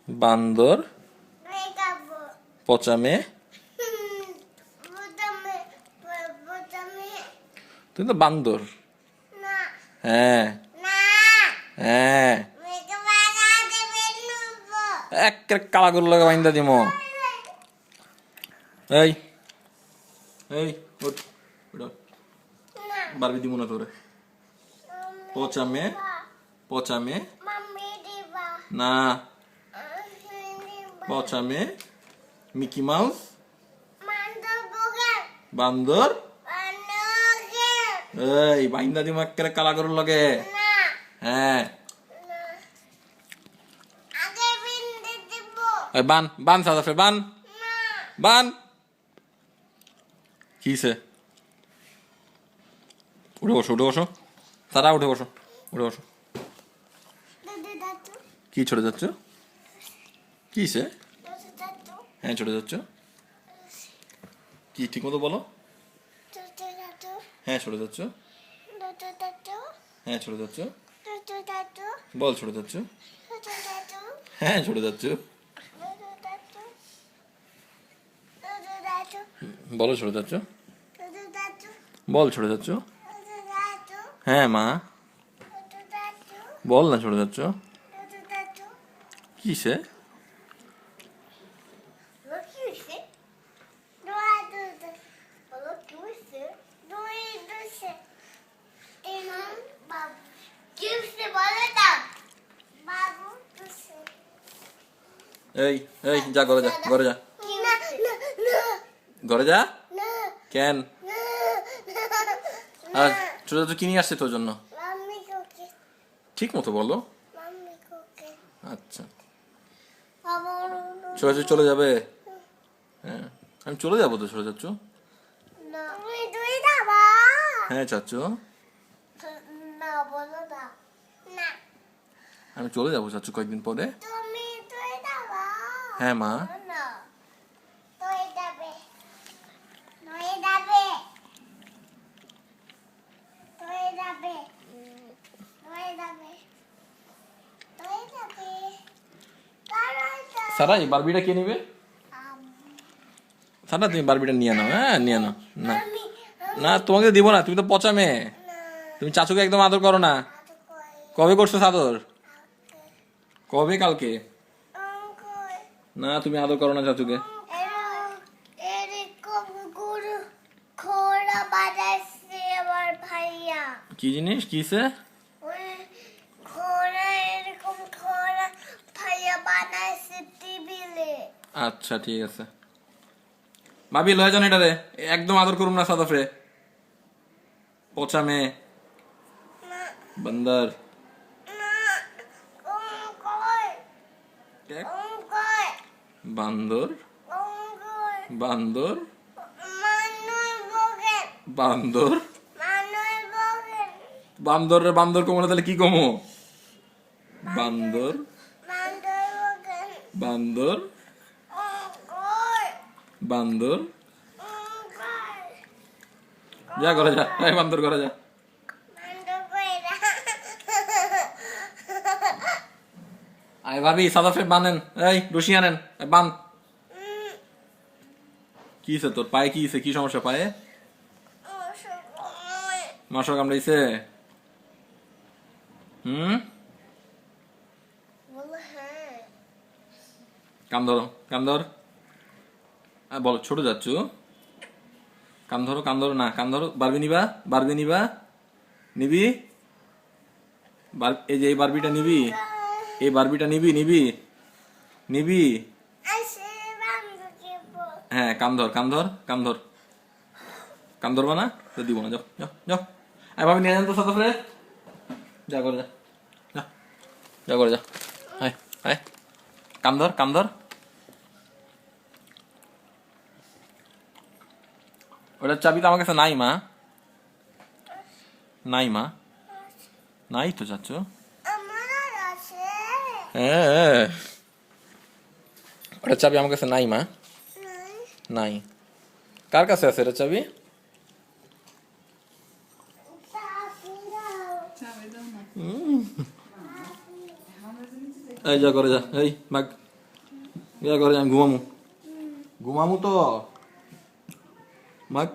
বান্দর পচা মেয়ে। তুমি তো বান্দর। হ্যাঁ হ্যাঁ, এক কালা গরুর লাগে বাইন্দা দিম। এই এই ওঠ, বারবি দিব না তোরে। পচা মেয়ে, পচা মেয়ে না, পচা মেয়ে। মিকি মাউস বান্দর। এই বাইন্দা দিম একেবারে কালা গরুর লগে। হ্যাঁ বান বান সাদাফে বান বান। কিসে? উঠে বসো উঠে বসো, তারা উঠে বসো উঠে বসো। কি ছোটে যাচ্ছ? কিসে? হ্যাঁ ছোটে যাচ্ছ কি ঠিক মতো বলো। হ্যাঁ ছোটে যাচ্ছ, হ্যাঁ ছোটে যাচ্ছ, বল ছোটে যাচ্ছ, হ্যাঁ ছোটে যাচ্ছ, বলো ছোটে যাচ্ছ, বল ছোটে যাচ্ছ। হ্যাঁ মা বল না ছোটে যাচ্ছ কিসে? এই এই যা ঘরে যা, ঘরে যা, ঘরে যা। কেন? আর ছোট ছোট কি নিয়ে আসছে তোর জন্য? ঠিক মতো বলো। আচ্ছা ছোট চলে যাবে। হ্যাঁ আমি চলে যাবো তো। ছোট যাচ্ছ? হ্যাঁ চাচ্ছ, আমি চলে যাবো চাচ্ছ কয়েকদিন পরে। হ্যাঁ মা সারা এই বারবিটা কে নিবে? সারা তুমি বারবিটা নিয়ে নাও। হ্যাঁ নিয়ে নাও। না না তোমাকে দিব না, তুমি তো পচা মেয়ে। তুমি চাচুকে একদম আদর করো না। কবে করছো আদর? কবে? কালকে? না তুমি আদর করো না চাচুকে। কি জিনিস? কিসে? আচ্ছা ঠিক আছে ভাবি লয় জন এটা রে, একদম আদর করুন না সাদাফে। পচা মেয়ে বান্দর। বান্দর বান্দর বান্দর বান্দর রে বান্দর কমো না তাহলে কি কমো? বান্দর বান্দর বান্দর। যা করে যা, এই বান্দর করে যা। আয় ভাবি সাদাফে বানেন, এই রশি আনেন বান। কি হয়েছে তোর পায়ে? কি হয়েছে? কি সমস্যা পায়ে? মশা কামড়াইছে? কাম ধরো কাম ধর। বলো ছোট যাচ্ছ? কাম ধরো কাম ধরো না কাম ধরো। বারবি নিবা? বারবি নিবা? নিবি? এই যে এই বারবিটা নিবি? এই বারবিটা নিবি? নিবি নিবি? হ্যাঁ কাম ধর কাম ধর কাম ধর। কাম ধরবা না তো দিব না। যাও যাও যাও। আয় ভাবি নিয়ে যান তো সাদাফে। যা করে যা, যা যা করে যা। আয় আয় কাম ধর কাম ধর। ওটার চাবি তো আমার কাছে নাই মা। নাই মা, নাই তো চাচ্ছ। হ্যাঁ ওটার চাবি আমার কাছে নাই মা। নাই। কার কাছে আছে এটা চাবি? এই যা করে যা, এই ভাগ। ইয়া করে আমি ঘুমামু তো মাক